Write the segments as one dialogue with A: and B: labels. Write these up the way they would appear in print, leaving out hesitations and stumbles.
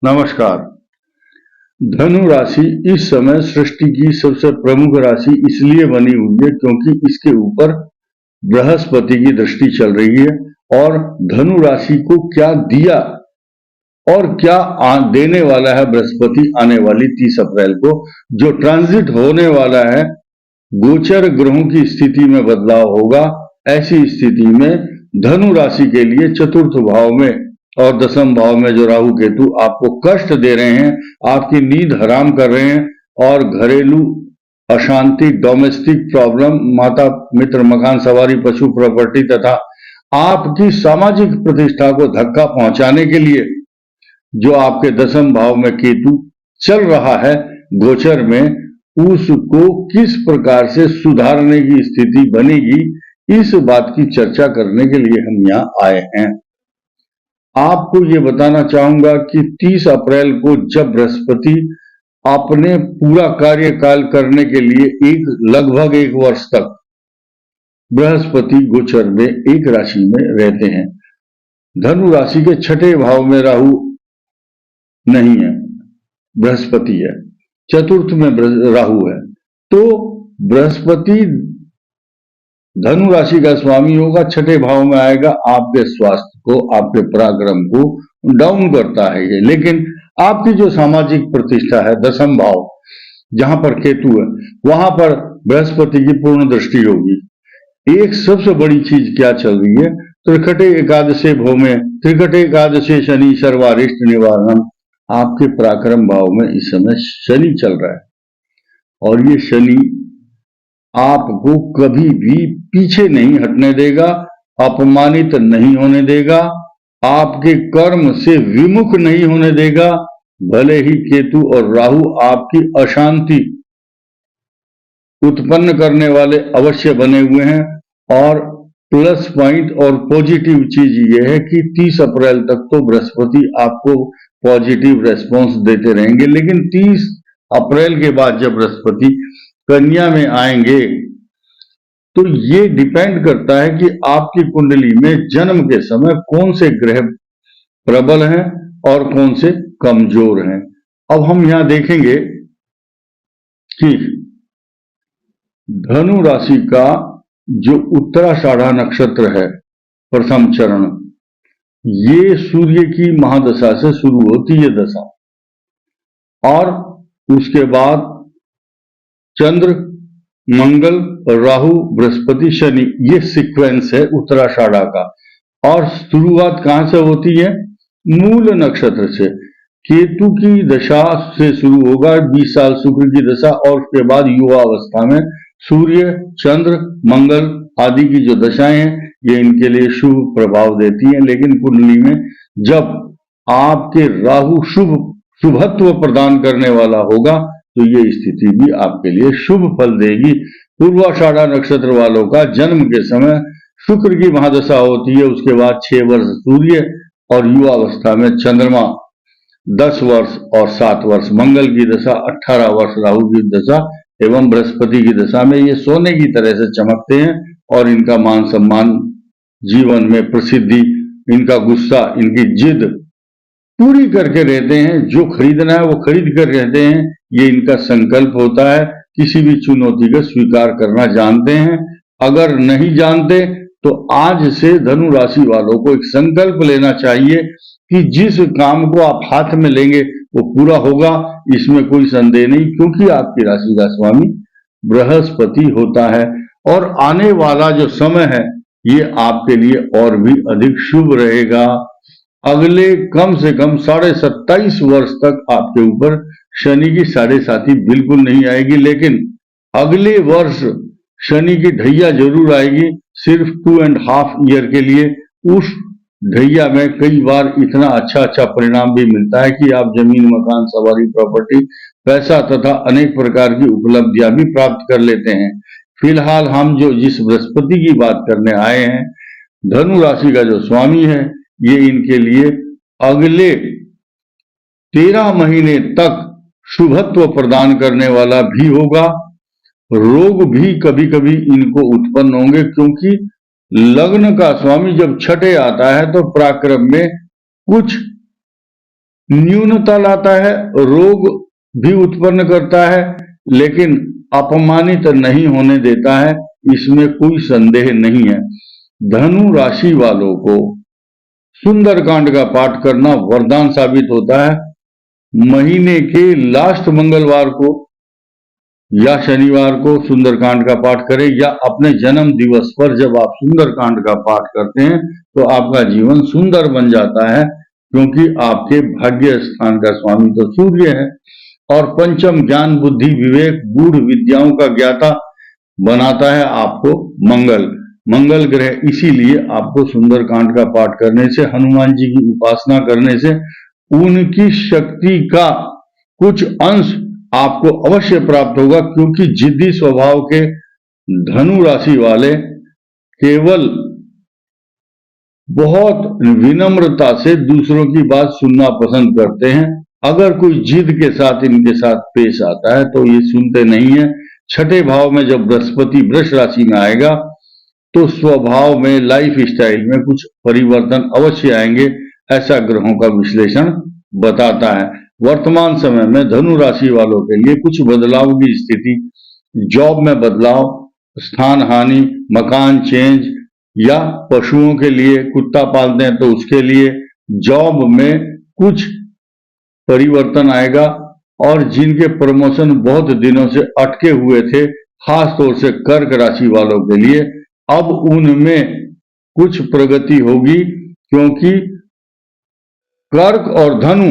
A: नमस्कार। धनु राशि इस समय सृष्टि की सबसे प्रमुख राशि इसलिए बनी हुई है क्योंकि इसके ऊपर बृहस्पति की दृष्टि चल रही है और धनु राशि को क्या दिया और क्या देने वाला है बृहस्पति आने वाली 30 अप्रैल को, जो ट्रांजिट होने वाला है। गोचर ग्रहों की स्थिति में बदलाव होगा। ऐसी स्थिति में धनु राशि के लिए चतुर्थ भाव में और दसम भाव में जो राहु केतु आपको कष्ट दे रहे हैं, आपकी नींद हराम कर रहे हैं और घरेलू अशांति, डोमेस्टिक प्रॉब्लम, माता मित्र, मकान सवारी, पशु प्रॉपर्टी तथा आपकी सामाजिक प्रतिष्ठा को धक्का पहुंचाने के लिए जो आपके दसम भाव में केतु चल रहा है गोचर में, उसको किस प्रकार से सुधारने की स्थिति बनेगी, इस बात की चर्चा करने के लिए हम यहाँ आए हैं। आपको ये बताना चाहूंगा कि 30 अप्रैल को जब बृहस्पति अपने पूरा कार्यकाल करने के लिए लगभग एक वर्ष तक बृहस्पति गोचर में एक राशि में रहते हैं। धनु राशि के छठे भाव में राहु नहीं है, बृहस्पति है, चतुर्थ में राहु है। तो बृहस्पति धनु राशि का स्वामी होगा, छठे भाव में आएगा, आपके स्वास्थ्य को, आपके पराक्रम को डाउन करता है ये। लेकिन आपकी जो सामाजिक प्रतिष्ठा है, दसम भाव जहां पर केतु है, वहां पर बृहस्पति की पूर्ण दृष्टि होगी। एक सबसे बड़ी चीज क्या चल रही है, त्रिकटे एकादशे भौमे, त्रिकटे एकादशे शनि सर्वारिष्ट निवारणम। आपके पराक्रम भाव में इस समय शनि चल रहा है और ये शनि आपको कभी भी पीछे नहीं हटने देगा, अपमानित नहीं होने देगा, आपके कर्म से विमुख नहीं होने देगा। भले ही केतु और राहु आपकी अशांति उत्पन्न करने वाले अवश्य बने हुए हैं, और प्लस पॉइंट और पॉजिटिव चीज ये है कि 30 अप्रैल तक तो बृहस्पति आपको पॉजिटिव रेस्पॉन्स देते रहेंगे। लेकिन 30 अप्रैल के बाद जब बृहस्पति कन्या में आएंगे तो ये डिपेंड करता है कि आपकी कुंडली में जन्म के समय कौन से ग्रह प्रबल हैं और कौन से कमजोर हैं। अब हम यहां देखेंगे कि धनु राशि का जो उत्तराषाढ़ा नक्षत्र है, प्रथम चरण, ये सूर्य की महादशा से शुरू होती है दशा, और उसके बाद चंद्र, मंगल, राहु, बृहस्पति, शनि, ये सीक्वेंस है उत्तराषाढ़ा का। और शुरुआत कहां से होती है? मूल नक्षत्र से। केतु की दशा से शुरू होगा, 20 साल शुक्र की दशा, और उसके बाद युवा अवस्था में सूर्य, चंद्र, मंगल आदि की जो दशाएं हैं ये इनके लिए शुभ प्रभाव देती हैं। लेकिन कुंडली में जब आपके राहु शुभत्व प्रदान करने वाला होगा तो ये स्थिति भी आपके लिए शुभ फल देगी। पूर्वाषाढ़ा नक्षत्र वालों का जन्म के समय शुक्र की महादशा होती है, उसके बाद 6 वर्ष सूर्य, और युवा अवस्था में चंद्रमा 10 वर्ष और 7 वर्ष मंगल की दशा, 18 वर्ष राहु की दशा एवं बृहस्पति की दशा में ये सोने की तरह से चमकते हैं और इनका मान सम्मान, जीवन में प्रसिद्धि, इनका गुस्सा, इनकी जिद पूरी करके रहते हैं। जो खरीदना है वो खरीद कर रहते हैं, ये इनका संकल्प होता है। किसी भी चुनौती का स्वीकार करना जानते हैं। अगर नहीं जानते तो आज से धनु राशि वालों को एक संकल्प लेना चाहिए कि जिस काम को आप हाथ में लेंगे वो पूरा होगा, इसमें कोई संदेह नहीं, क्योंकि आपकी राशि का स्वामी बृहस्पति होता है। और आने वाला जो समय है ये आपके लिए और भी अधिक शुभ रहेगा। अगले कम से कम 27.5 वर्ष तक आपके ऊपर शनि की 7.5 बिल्कुल नहीं आएगी, लेकिन अगले वर्ष शनि की ढैया जरूर आएगी, सिर्फ 2.5 ईयर के लिए। उस ढैया में कई बार इतना अच्छा परिणाम भी मिलता है कि आप जमीन, मकान, सवारी, प्रॉपर्टी, पैसा तथा अनेक प्रकार की उपलब्धियां भी प्राप्त कर लेते हैं। फिलहाल हम जिस बृहस्पति की बात करने आए हैं, धनु राशि का जो स्वामी है, ये इनके लिए अगले 13 महीने तक शुभत्व प्रदान करने वाला भी होगा। रोग भी कभी कभी इनको उत्पन्न होंगे, क्योंकि लग्न का स्वामी जब छठे आता है तो पराक्रम में कुछ न्यूनता लाता है, रोग भी उत्पन्न करता है, लेकिन अपमानित नहीं होने देता है, इसमें कोई संदेह नहीं है। धनु राशि वालों को सुंदरकांड का पाठ करना वरदान साबित होता है। महीने के लास्ट मंगलवार को या शनिवार को सुंदरकांड का पाठ करें, या अपने जन्म दिवस पर जब आप सुंदरकांड का पाठ करते हैं तो आपका जीवन सुंदर बन जाता है, क्योंकि आपके भाग्य स्थान का स्वामी तो सूर्य है और पंचम ज्ञान बुद्धि विवेक गूढ़ विद्याओं का ज्ञाता बनाता है आपको मंगल ग्रह। इसीलिए आपको सुंदरकांड का पाठ करने से, हनुमान जी की उपासना करने से उनकी शक्ति का कुछ अंश आपको अवश्य प्राप्त होगा, क्योंकि जिद्दी स्वभाव के धनु राशि वाले केवल बहुत विनम्रता से दूसरों की बात सुनना पसंद करते हैं। अगर कोई जिद के साथ इनके साथ पेश आता है तो ये सुनते नहीं है। छठे भाव में जब बृहस्पति वृष राशि में आएगा तो स्वभाव में, लाइफ स्टाइल में कुछ परिवर्तन अवश्य आएंगे, ऐसा ग्रहों का विश्लेषण बताता है। वर्तमान समय में धनु राशि वालों के लिए कुछ बदलाव की स्थिति, जॉब में बदलाव, स्थान हानि, मकान चेंज, या पशुओं के लिए कुत्ता पालते हैं तो उसके लिए जॉब में कुछ परिवर्तन आएगा। और जिनके प्रमोशन बहुत दिनों से अटके हुए थे, खास तौर से कर्क राशि वालों के लिए, अब उनमें कुछ प्रगति होगी, क्योंकि कर्क और धनु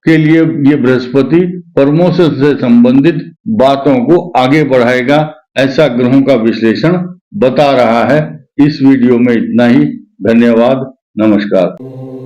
A: के लिए ये बृहस्पति प्रमोशन से संबंधित बातों को आगे बढ़ाएगा, ऐसा ग्रहों का विश्लेषण बता रहा है। इस वीडियो में इतना ही। धन्यवाद। नमस्कार।